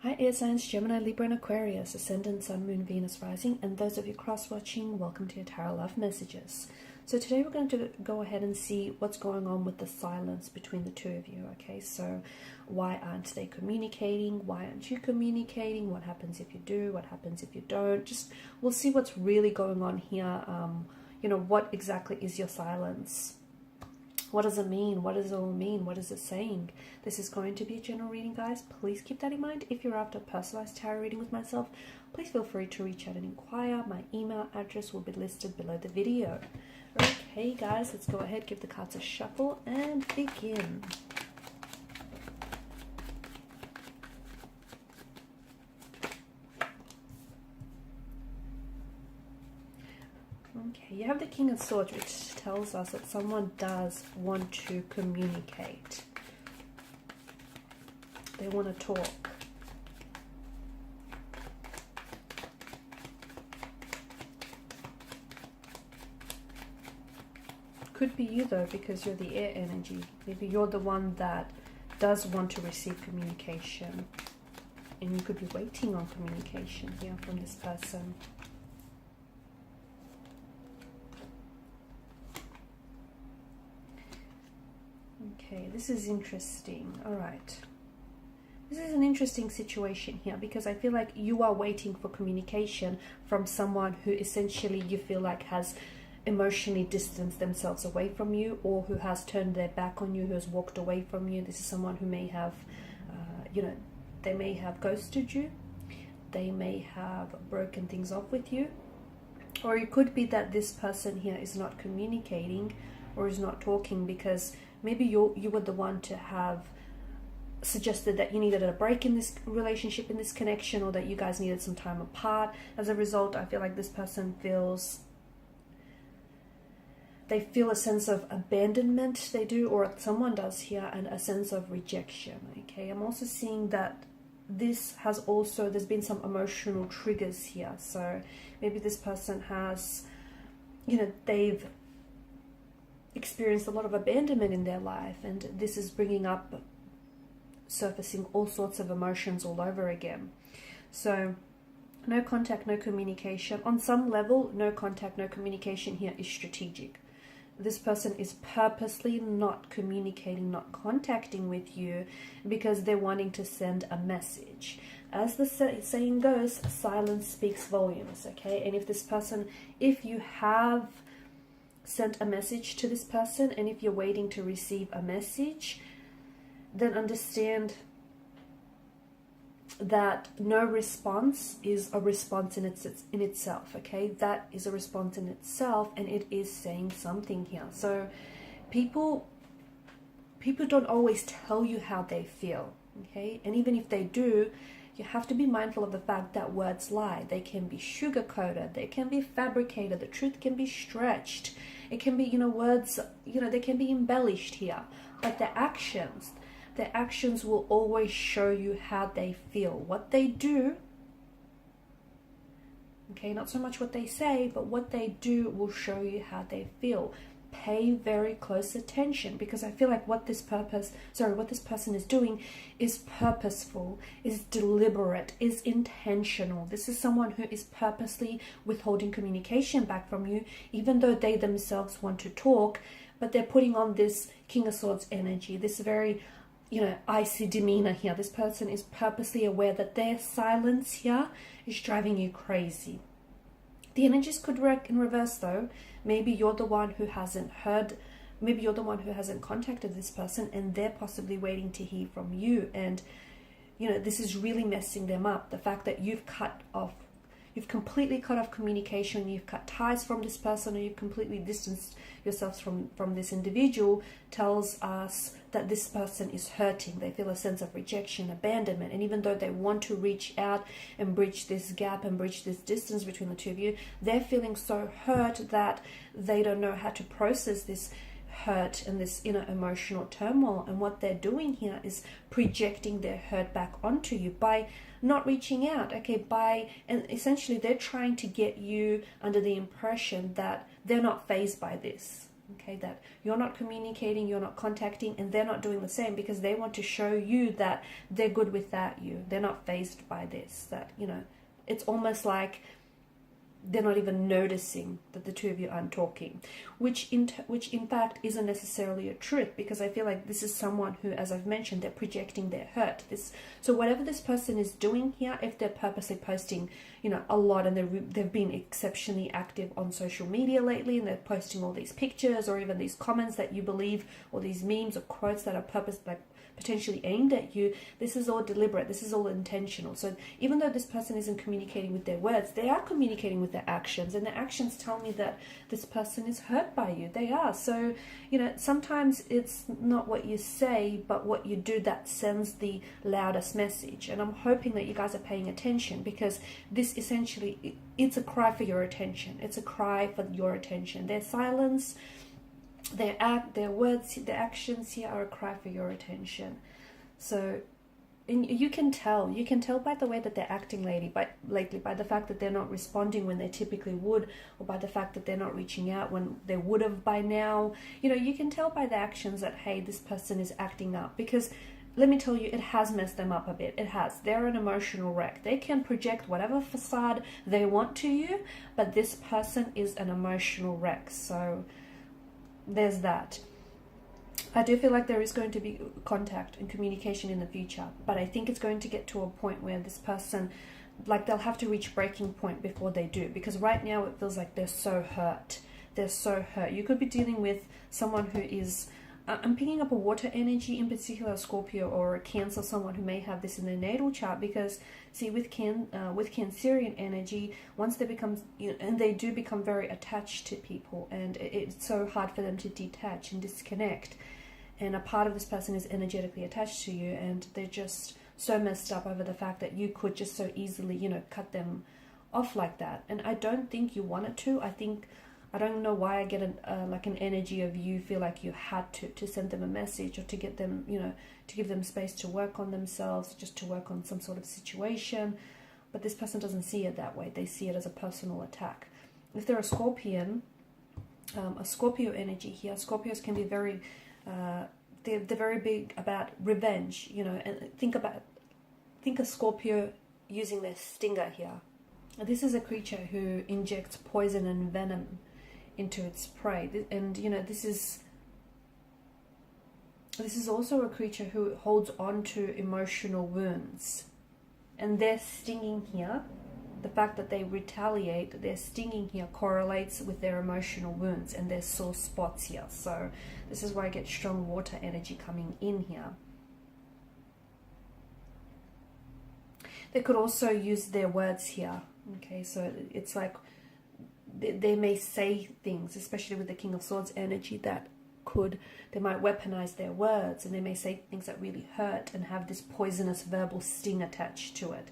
Hi air signs, Gemini, Libra and Aquarius, Ascendant, Sun, Moon, Venus, Rising, and those of you cross-watching, welcome to your Tarot Love Messages. So today we're going to go ahead and see what's going on with the silence between the two of you, okay? So why aren't they communicating? Why aren't you communicating? What happens if you do? What happens if you don't? We'll see what's really going on here. What exactly is your silence? What does it mean? What does it all mean? What is it saying? This is going to be a general reading, guys. Please keep that in mind. If you're after a personalized tarot reading with myself, please feel free to reach out and inquire. My email address will be listed below the video. Okay, guys, let's go ahead, give the cards a shuffle, and begin. Okay, you have the King of Swords, which tells us that someone does want to communicate. They want to talk. Could be you though, because you're the air energy. Maybe you're the one that does want to receive communication. And you could be waiting on communication here from this person. Okay, this is interesting. All right. This is an interesting situation here because I feel like you are waiting for communication from someone who essentially you feel like has emotionally distanced themselves away from you, or who has turned their back on you, who has walked away from you. This is someone who may have, they may have ghosted you. They may have broken things off with you. Or it could be that this person here is not communicating or is not talking because maybe you were the one to have suggested that you needed a break in this relationship, in this connection, or that you guys needed some time apart. As a result, I feel like this person they feel a sense of abandonment, they do, or someone does here, and a sense of rejection, okay? I'm also seeing that there's been some emotional triggers here. So maybe this person has, they've experienced a lot of abandonment in their life, and this is surfacing all sorts of emotions all over again. So no contact, no communication. On some level, no contact, no communication here is strategic. This person is purposely not communicating, not contacting with you because they're wanting to send a message. As the saying goes, silence speaks volumes, okay? And if you have sent a message to this person, and if you're waiting to receive a message, then understand that no response is a response in itself, okay? That is a response in itself, and it is saying something here. So people don't always tell you how they feel, okay? And even if they do, you have to be mindful of the fact that words lie. They can be sugar-coated, they can be fabricated, the truth can be stretched. It can be, words, they can be embellished here. But their actions will always show you how they feel. What they do, okay, not so much what they say, but what they do will show you how they feel. Pay very close attention, because I feel like what this person is doing is purposeful, is deliberate, is intentional. This is someone who is purposely withholding communication back from you, even though they themselves want to talk, but they're putting on this King of Swords energy, this very icy demeanor here. This person is purposely aware that their silence here is driving you crazy. The energies could work in reverse though. Maybe you're the one who hasn't contacted this person, and they're possibly waiting to hear from you. And this is really messing them up. The fact that you've completely cut off communication, you've cut ties from this person, or you've completely distanced yourselves from this individual, tells us that this person is hurting. They feel a sense of rejection, abandonment, and even though they want to reach out and bridge this gap and bridge this distance between the two of you, they're feeling so hurt that they don't know how to process this hurt and this inner emotional turmoil. And what they're doing here is projecting their hurt back onto you by not reaching out, okay? And essentially they're trying to get you under the impression that they're not fazed by this, Okay, that you're not communicating, you're not contacting, and they're not doing the same because they want to show you that they're good without you. They're not fazed by this. That, you know, it's almost like they're not even noticing that the two of you aren't talking, which in fact isn't necessarily a truth, because I feel like this is someone who, as I've mentioned, they're projecting their hurt. So whatever this person is doing here, if they're purposely posting, you know, a lot, and they've been exceptionally active on social media lately, and they're posting all these pictures or even these comments that you believe, or these memes or quotes that are potentially aimed at you, this is all deliberate, this is all intentional. So even though this person isn't communicating with their words, they are communicating with their actions, and their actions tell me that this person is hurt by you. They are. So, you know, sometimes it's not what you say, but what you do that sends the loudest message. And I'm hoping that you guys are paying attention, because this essentially, it's a cry for your attention. It's a cry for your attention. Their silence, their words, their actions here are a cry for your attention. So, and you can tell by the way that they're acting lately, by the fact that they're not responding when they typically would, or by the fact that they're not reaching out when they would have by now. You know, you can tell by the actions that, hey, this person is acting up, because let me tell you, it has messed them up a bit. It has. They're an emotional wreck. They can project whatever facade they want to you, but this person is an emotional wreck. So there's that. I do feel like there is going to be contact and communication in the future, but I think it's going to get to a point where this person, like, they'll have to reach breaking point before they do, because right now it feels like they're so hurt. They're so hurt. You could be dealing with someone who is, I'm picking up a water energy, in particular Scorpio or a Cancer, someone who may have this in their natal chart, because see, with Cancerian energy, once they become, you know, and they do become very attached to people, and it's so hard for them to detach and disconnect. And a part of this person is energetically attached to you, and they're just so messed up over the fact that you could just so easily, you know, cut them off like that. And I don't think you wanted to. I don't know why I get like an energy of you feel like you had to send them a message, or to get them, you know, to give them space to work on themselves, just to work on some sort of situation. But this person doesn't see it that way. They see it as a personal attack. If they're a Scorpion, a Scorpio energy here, Scorpios can be very, they're very big about revenge, you know, and think of Scorpio using their stinger here. This is a creature who injects poison and venom into its prey, and you know, this is also a creature who holds on to emotional wounds, and their stinging here, the fact that they retaliate, their stinging here correlates with their emotional wounds and their sore spots here. So this is why I get strong water energy coming in here. They could also use their words here. Okay, so it's like they may say things, especially with the King of Swords energy, that they might weaponize their words, and they may say things that really hurt and have this poisonous verbal sting attached to it.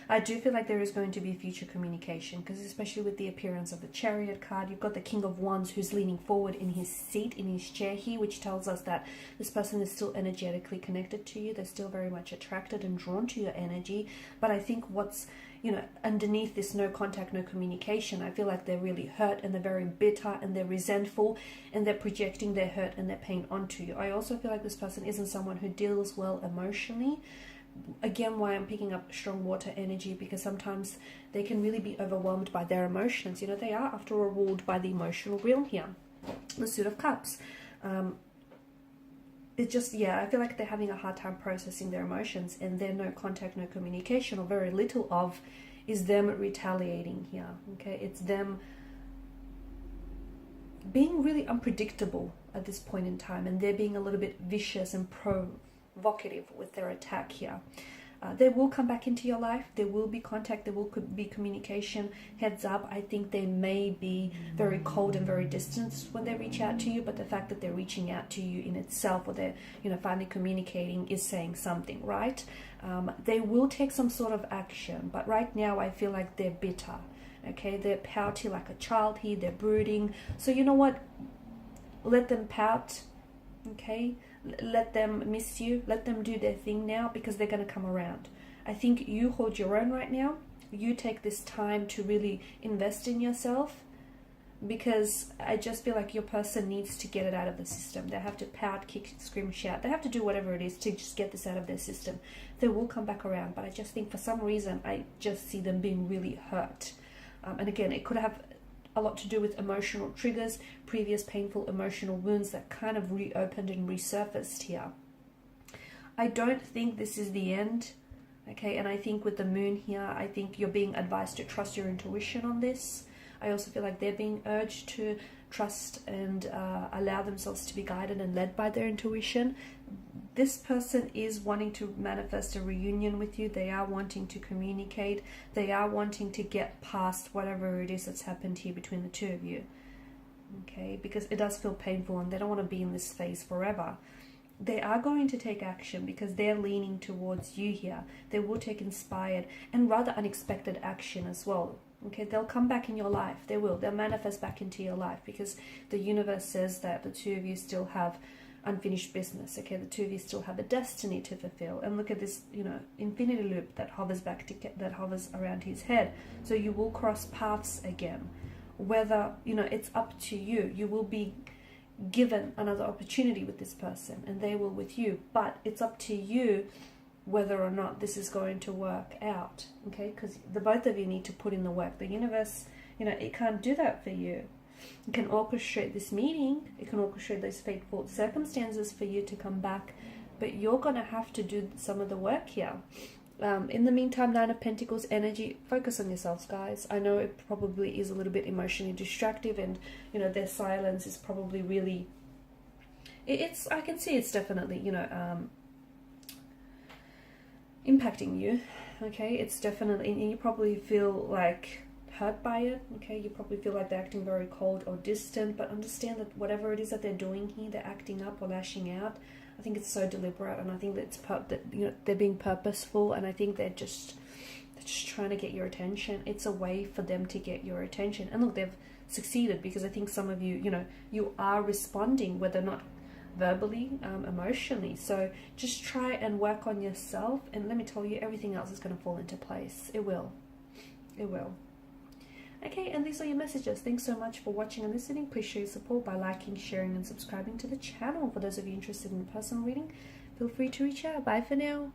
I do feel like there is going to be future communication, because especially with the appearance of the Chariot card, you've got the King of Wands who's leaning forward in his seat, in his chair here, which tells us that this person is still energetically connected to you. They're still very much attracted and drawn to your energy. But I think what's, you know, underneath this no contact, no communication, I feel like they're really hurt, and they're very bitter, and they're resentful, and they're projecting their hurt and their pain onto you. I also feel like this person isn't someone who deals well emotionally. Again, why I'm picking up strong water energy, because sometimes they can really be overwhelmed by their emotions. You know, they are, after all, ruled by the emotional realm here. The Suit of Cups. It's just, yeah, I feel like they're having a hard time processing their emotions, and their no contact, no communication, or very little of, is them retaliating here. Okay, it's them being really unpredictable at this point in time, and they're being a little bit vicious and provocative with their attack here. They will come back into your life. There will be contact. There will be communication. Heads up, I think they may be very cold and very distant when they reach out to you, but the fact that they're reaching out to you in itself, or they're, you know, finally communicating, is saying something, right? They will take some sort of action, but right now I feel like they're bitter. Okay, they're pouty like a child here. They're brooding. So you know what? Let them pout. Okay, let them miss you. Let them do their thing now, because they're going to come around. I think you hold your own right now. You take this time to really invest in yourself, because I just feel like your person needs to get it out of the system. They have to pout, kick, scream, shout. They have to do whatever it is to just get this out of their system. They will come back around, but I just think for some reason I just see them being really hurt. And again, it could have a lot to do with emotional triggers, previous painful emotional wounds that kind of reopened and resurfaced here. I don't think this is the end, okay? And I think with the moon here, I think you're being advised to trust your intuition on this. I also feel like they're being urged to trust and allow themselves to be guided and led by their intuition. This person is wanting to manifest a reunion with you. They are wanting to communicate. They are wanting to get past whatever it is that's happened here between the two of you. Okay, because it does feel painful and they don't want to be in this phase forever. They are going to take action because they're leaning towards you here. They will take inspired and rather unexpected action as well. Okay, they'll come back in your life. They will. They'll manifest back into your life because the universe says that the two of you still have unfinished business. Okay, the two of you still have a destiny to fulfill. And look at this, you know, infinity loop that hovers that hovers around his head. So you will cross paths again. Whether, you know, it's up to you. You will be given another opportunity with this person and they will with you. But it's up to you whether or not this is going to work out, okay? Because the both of you need to put in the work. The universe, you know, it can't do that for you. It can orchestrate this meeting. It can orchestrate those fateful circumstances for you to come back, but you're going to have to do some of the work here. In the meantime, Nine of Pentacles energy, focus on yourselves, guys. I know it probably is a little bit emotionally distractive and, you know, their silence is probably really... I can see it's definitely, you know... impacting you, okay? It's definitely, and you probably feel like hurt by it, okay? You probably feel like they're acting very cold or distant, but understand that whatever it is that they're doing here, they're acting up or lashing out. I think it's so deliberate, and I think that you know, they're being purposeful, and I think they're just trying to get your attention. It's a way for them to get your attention. And look, they've succeeded because I think some of you, you know, you are responding, whether or not verbally, emotionally. So just try and work on yourself, and let me tell you, everything else is going to fall into place. It will. Okay, and these are your messages. Thanks so much for watching and listening. Please show your support by liking, sharing and subscribing to the channel. For those of you interested in a personal reading, feel free to reach out. Bye for now.